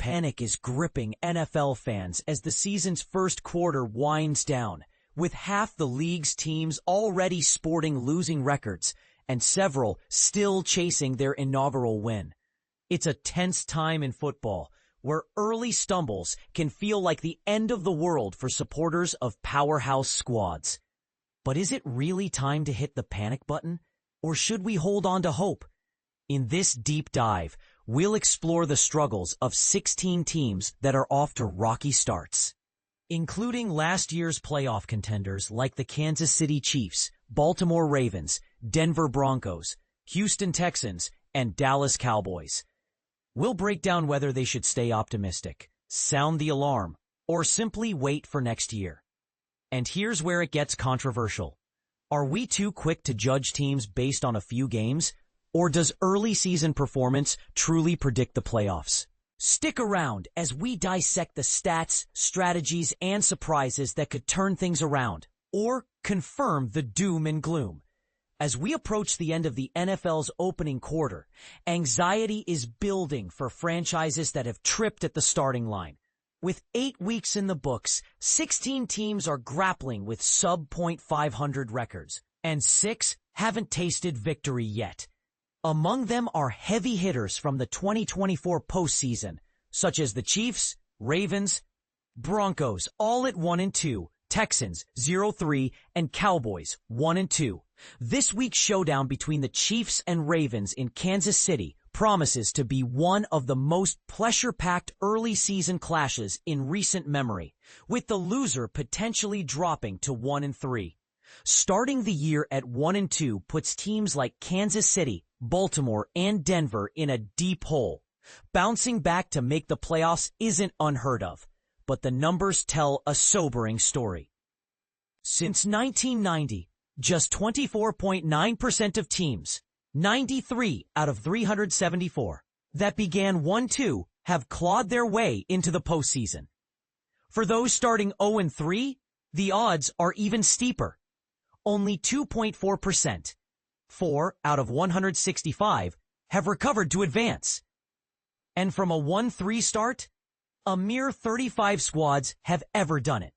Panic is gripping NFL fans as the season's first quarter winds down, with half the league's teams already sporting losing records and several still chasing their inaugural win. It's a tense time in football, where early stumbles can feel like the end of the world for supporters of powerhouse squads. But is it really time to hit the panic button, or should we hold on to hope? In this deep dive, we'll explore the struggles of 16 teams that are off to rocky starts, including last year's playoff contenders like the Kansas City Chiefs, Baltimore Ravens, Denver Broncos, Houston Texans, and Dallas Cowboys. We'll break down whether they should stay optimistic, sound the alarm, or simply wait for next year. And here's where it gets controversial. Are we too quick to judge teams based on a few games? Or does early season performance truly predict the playoffs? Stick around as we dissect the stats, strategies, and surprises that could turn things around or confirm the doom and gloom. As we approach the end of the NFL's opening quarter, anxiety is building for franchises that have tripped at the starting line. With 8 weeks in the books, 16 teams are grappling with sub-.500 records, and 6 haven't tasted victory yet. Among them are heavy hitters from the 2024 postseason, such as the Chiefs, Ravens, Broncos, all at 1-2, Texans 0-3, and Cowboys 1-2. This week's showdown between the Chiefs and Ravens in Kansas City promises to be one of the most pressure-packed early season clashes in recent memory, with the loser potentially dropping to 1-3. Starting the year at 1-2 puts teams like Kansas City, Baltimore, and Denver in a deep hole. Bouncing back to make the playoffs isn't unheard of, but the numbers tell a sobering story. Since 1990, just 24.9% of teams, 93 out of 374, that began 1-2 have clawed their way into the postseason. For those starting 0-3, the odds are even steeper. Only 2.4%, 4 out of 165, have recovered to advance. And from a 1-3 start, a mere 35 squads have ever done it.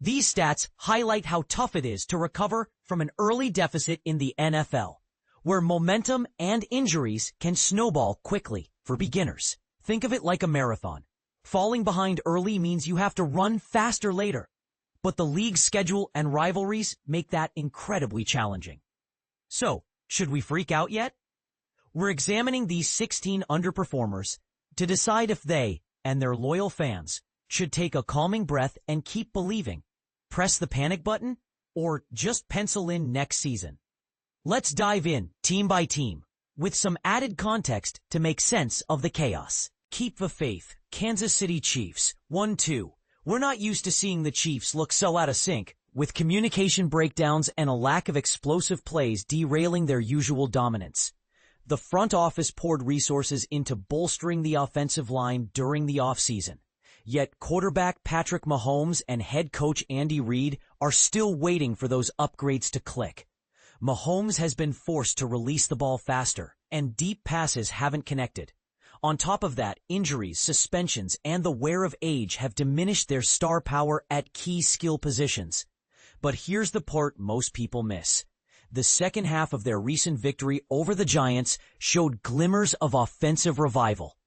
These stats highlight how tough it is to recover from an early deficit in the NFL, where momentum and injuries can snowball quickly for beginners. Think of it like a marathon. Falling behind early means you have to run faster later, but the league's schedule and rivalries make that incredibly challenging. So, should we freak out yet? We're examining these 16 underperformers to decide if they and their loyal fans should take a calming breath and keep believing, press the panic button, or just pencil in next season. Let's dive in, team by team, with some added context to make sense of the chaos. Keep the faith. Kansas City Chiefs, 1-2. We're not used to seeing the Chiefs look so out of sync, with communication breakdowns and a lack of explosive plays derailing their usual dominance. The front office poured resources into bolstering the offensive line during the offseason. Yet quarterback Patrick Mahomes and head coach Andy Reid are still waiting for those upgrades to click. Mahomes has been forced to release the ball faster, and deep passes haven't connected. On top of that, injuries, suspensions, and the wear of age have diminished their star power at key skill positions. But here's the part most people miss. The second half of their recent victory over the Giants showed glimmers of offensive revival.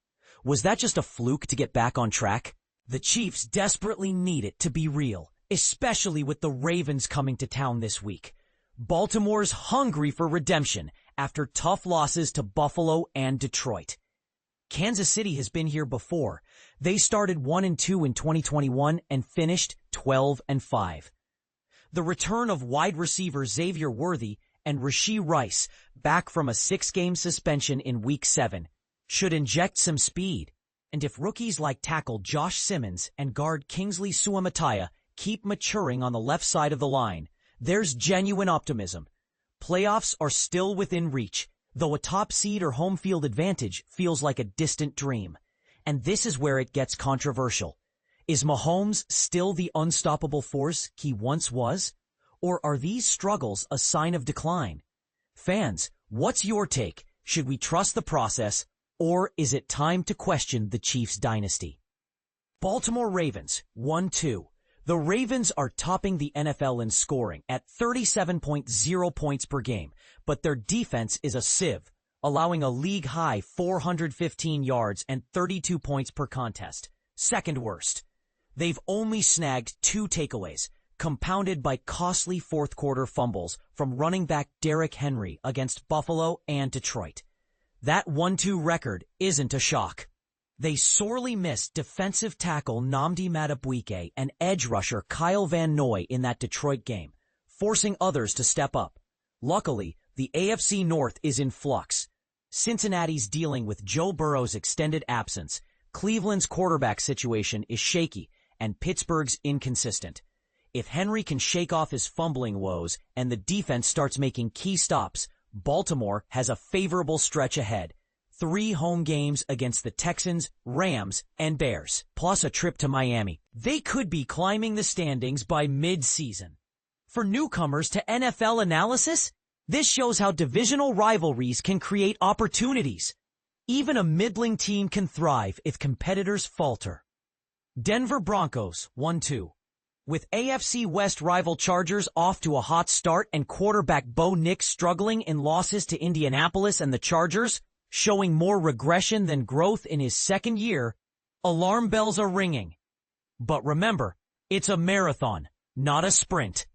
Was that just a fluke to get back on track? The Chiefs desperately need it to be real, especially with the Ravens coming to town this week. Baltimore's hungry for redemption after tough losses to Buffalo and Detroit. Kansas City has been here before. They started 1-2 in 2021 and finished 12-5. The return of wide receiver Xavier Worthy and Rashee Rice, back from a 6-game suspension in Week 7, should inject some speed. And if rookies like tackle Josh Simmons and guard Kingsley Suamataia keep maturing on the left side of the line, there's genuine optimism. Playoffs are still within reach, though a top seed or home field advantage feels like a distant dream. And this is where it gets controversial. Is Mahomes still the unstoppable force he once was? Or are these struggles a sign of decline? Fans, what's your take? Should we trust the process Or is it time to question the Chiefs' dynasty? Baltimore Ravens, 1-2. The Ravens are topping the NFL in scoring at 37.0 points per game, but their defense is a sieve, allowing a league-high 415 yards and 32 points per contest. Second worst. They've only snagged 2 takeaways, compounded by costly fourth-quarter fumbles from running back Derrick Henry against Buffalo and Detroit. That 1-2 record isn't a shock. They sorely missed defensive tackle Nnamdi Madubuike and edge rusher Kyle Van Noy in that Detroit game, forcing others to step up. Luckily, the AFC North is in flux. Cincinnati's dealing with Joe Burrow's extended absence, Cleveland's quarterback situation is shaky, and Pittsburgh's inconsistent. If Henry can shake off his fumbling woes and the defense starts making key stops, Baltimore has a favorable stretch ahead. 3 home games against the Texans, Rams, and Bears, plus a trip to Miami. They could be climbing the standings by mid-season. For newcomers to NFL analysis, this shows how divisional rivalries can create opportunities. Even a middling team can thrive if competitors falter. Denver Broncos, 1-2. With AFC West rival Chargers off to a hot start and quarterback Bo Nix struggling in losses to Indianapolis and the Chargers, showing more regression than growth in his second year, alarm bells are ringing. But remember, it's a marathon, not a sprint.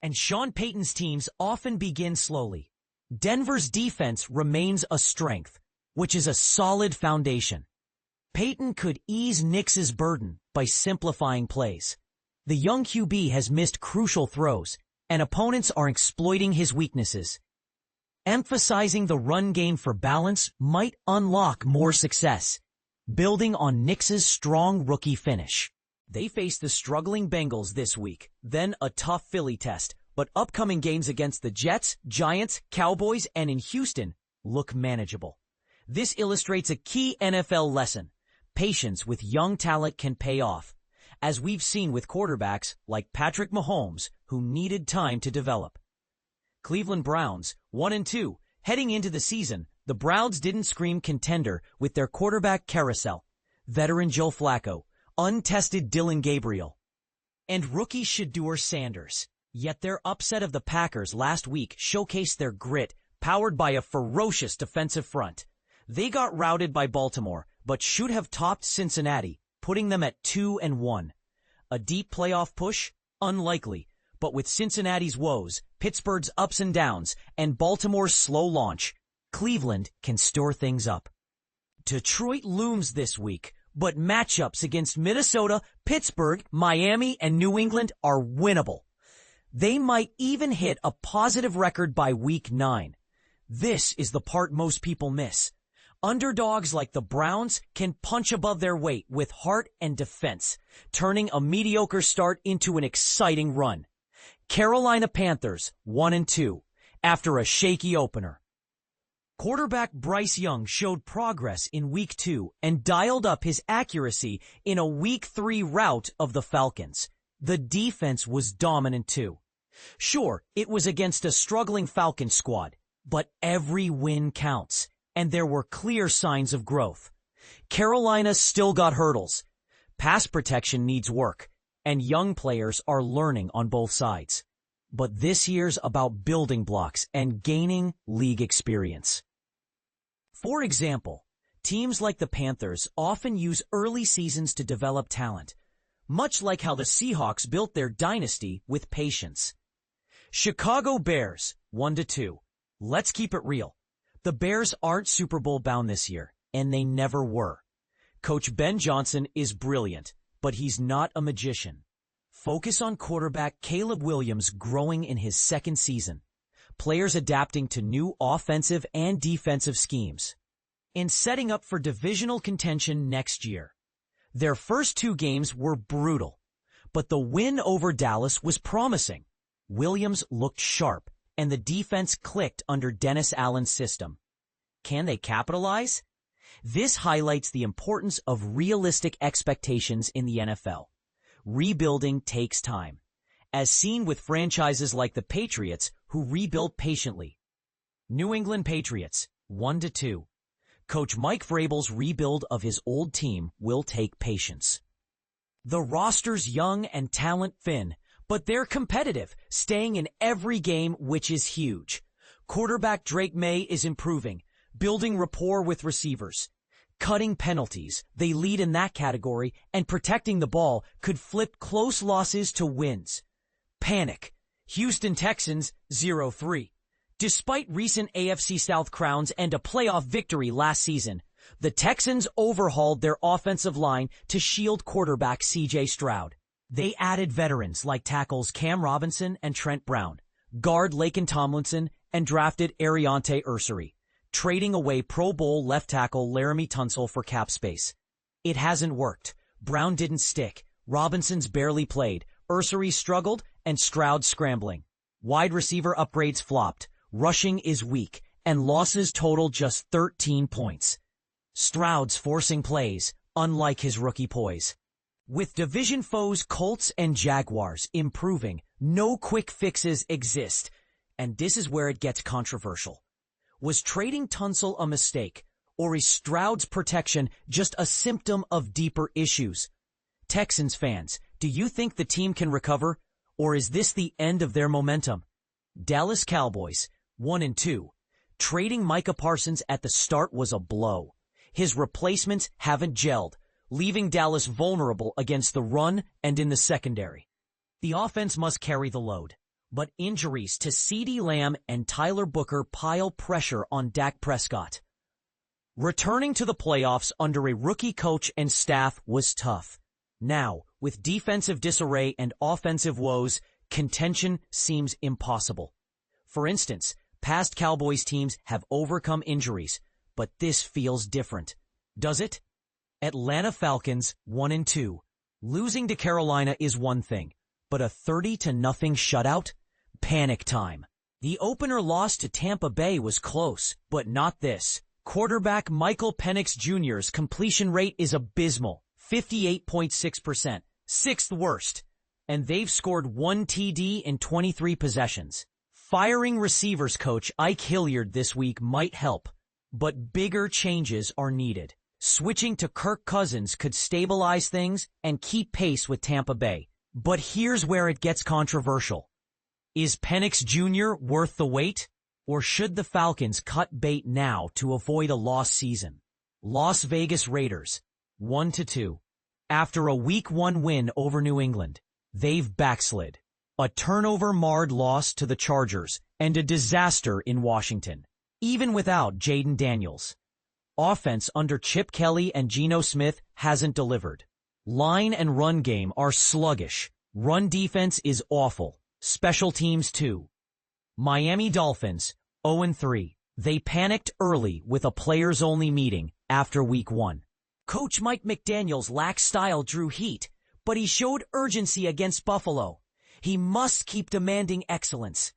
And Sean Payton's teams often begin slowly. Denver's defense remains a strength, which is a solid foundation. Payton could ease Nix's burden by simplifying plays. The young QB has missed crucial throws, and opponents are exploiting his weaknesses. Emphasizing the run game for balance might unlock more success, building on Nix's strong rookie finish. They face the struggling Bengals this week, then a tough Philly test, but upcoming games against the Jets, Giants, Cowboys, and in Houston look manageable. This illustrates a key NFL lesson. Patience with young talent can pay off, as we've seen with quarterbacks like Patrick Mahomes, who needed time to develop. Cleveland Browns, 1-2. Heading into the season, the Browns didn't scream contender with their quarterback carousel, veteran Joe Flacco, untested Dylan Gabriel, and rookie Shedeur Sanders. Yet their upset of the Packers last week showcased their grit, powered by a ferocious defensive front. They got routed by Baltimore, but should have topped Cincinnati, putting them at 2-1. A deep playoff push? Unlikely. But with Cincinnati's woes, Pittsburgh's ups and downs, and Baltimore's slow launch, Cleveland can stir things up. Detroit looms this week, but matchups against Minnesota, Pittsburgh, Miami, and New England are winnable. They might even hit a positive record by week 9. This is the part most people miss. Underdogs like the Browns can punch above their weight with heart and defense, turning a mediocre start into an exciting run. Carolina Panthers, 1-2, after a shaky opener. Quarterback Bryce Young showed progress in Week 2 and dialed up his accuracy in a Week 3 rout of the Falcons. The defense was dominant too. Sure, it was against a struggling Falcons squad, but every win counts, and there were clear signs of growth. Carolina still got hurdles. Pass protection needs work, and young players are learning on both sides. But this year's about building blocks and gaining league experience. For example, teams like the Panthers often use early seasons to develop talent, much like how the Seahawks built their dynasty with patience. Chicago Bears, 1-2. Let's keep it real. The Bears aren't Super Bowl bound this year, and they never were. Coach Ben Johnson is brilliant, but he's not a magician. Focus on quarterback Caleb Williams growing in his second season, players adapting to new offensive and defensive schemes, and setting up for divisional contention next year. Their first 2 games were brutal, but the win over Dallas was promising. Williams looked sharp, and the defense clicked under Dennis Allen's system. Can they capitalize? This highlights the importance of realistic expectations in the NFL. Rebuilding takes time, as seen with franchises like the Patriots, who rebuilt patiently. New England Patriots, 1-2. Coach Mike Vrabel's rebuild of his old team will take patience. The roster's young and talent thin, but they're competitive, staying in every game, which is huge. Quarterback Drake May is improving, building rapport with receivers. Cutting penalties, they lead in that category, and protecting the ball could flip close losses to wins. Panic. Houston Texans 0-3. Despite recent AFC South crowns and a playoff victory last season, the Texans overhauled their offensive line to shield quarterback C.J. Stroud. They added veterans like tackles Cam Robinson and Trent Brown, guard Laken Tomlinson, and drafted Ariante Ursary, trading away Pro Bowl left tackle Laramie Tunsil for cap space. It hasn't worked. Brown didn't stick. Robinson's barely played. Ursary struggled, and Stroud scrambling. Wide receiver upgrades flopped. Rushing is weak, and losses total just 13 points. Stroud's forcing plays, unlike his rookie poise. With division foes Colts and Jaguars improving, no quick fixes exist, and this is where it gets controversial. Was trading Tunsil a mistake, or is Stroud's protection just a symptom of deeper issues? Texans fans, do you think the team can recover, or is this the end of their momentum? Dallas Cowboys 1-2. Trading Micah Parsons at the start was a blow. His replacements haven't gelled, leaving Dallas vulnerable against the run and in the secondary. The offense must carry the load, but injuries to CeeDee Lamb and Tyler Booker pile pressure on Dak Prescott. Returning to the playoffs under a rookie coach and staff was tough. Now, with defensive disarray and offensive woes, contention seems impossible. For instance, past Cowboys teams have overcome injuries, but this feels different. Does it? Atlanta Falcons 1-2. Losing to Carolina is one thing, but a 30-0 shutout? Panic time. The opener loss to Tampa Bay was close, but not this. Quarterback Michael Penix Jr.'s completion rate is abysmal, 58.6%, sixth worst, and they've scored 1 TD in 23 possessions. Firing receivers coach Ike Hilliard this week might help, but bigger changes are needed. Switching to Kirk Cousins could stabilize things and keep pace with Tampa Bay. But here's where it gets controversial. Is Penix Jr. worth the wait? Or should the Falcons cut bait now to avoid a lost season? Las Vegas Raiders 1-2. After a Week 1 win over New England, they've backslid. A turnover-marred loss to the Chargers, and a disaster in Washington, even without Jaden Daniels. Offense under Chip Kelly and Geno Smith hasn't delivered. Line and run game are sluggish. Run defense is awful. Special teams too. Miami Dolphins 0-3. They panicked early with a players-only meeting after Week 1. Coach Mike McDaniel's lax style drew heat, but he showed urgency against Buffalo. He must keep demanding excellence.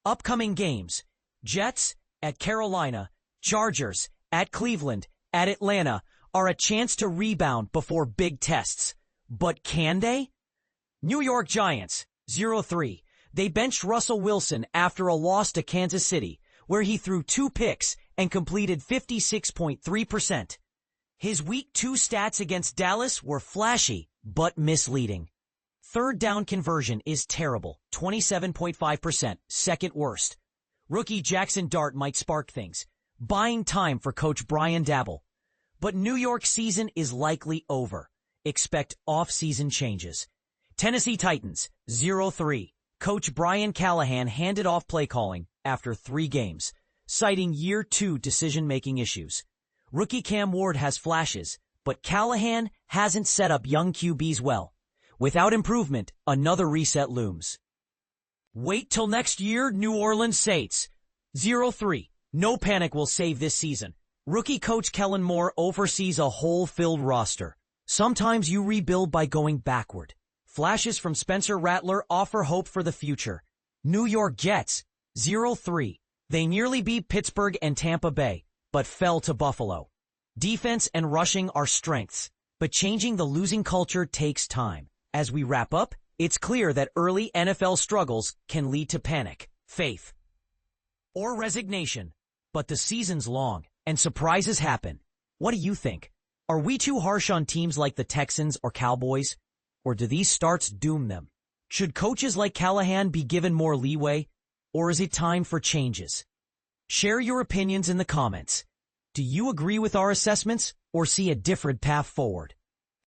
Upcoming games: Jets at Carolina, Chargers at Cleveland, at Atlanta, are a chance to rebound before big tests. But can they? New York Giants 0-3. They benched Russell Wilson after a loss to Kansas City, where he threw 2 picks and completed 56.3%. His Week 2 stats against Dallas were flashy, but misleading. Third down conversion is terrible, 27.5%, second worst. Rookie Jackson Dart might spark things, buying time for Coach Brian Daboll. But New York season is likely over. Expect off-season changes. Tennessee Titans 0-3. Coach Brian Callahan handed off play calling after 3 games, citing Year 2 decision-making issues. Rookie Cam Ward has flashes, but Callahan hasn't set up young QBs well. Without improvement, another reset looms. Wait till next year, New Orleans Saints 0-3. No panic will save this season. Rookie coach Kellen Moore oversees a hole-filled roster. Sometimes you rebuild by going backward. Flashes from Spencer Rattler offer hope for the future. New York Jets 0-3. They nearly beat Pittsburgh and Tampa Bay, but fell to Buffalo. Defense and rushing are strengths, but changing the losing culture takes time. As we wrap up, it's clear that early NFL struggles can lead to panic, faith, or resignation. But the season's long, and surprises happen. What do you think? Are we too harsh on teams like the Texans or Cowboys? Or do these starts doom them? Should coaches like Callahan be given more leeway? Or is it time for changes? Share your opinions in the comments. Do you agree with our assessments or see a different path forward?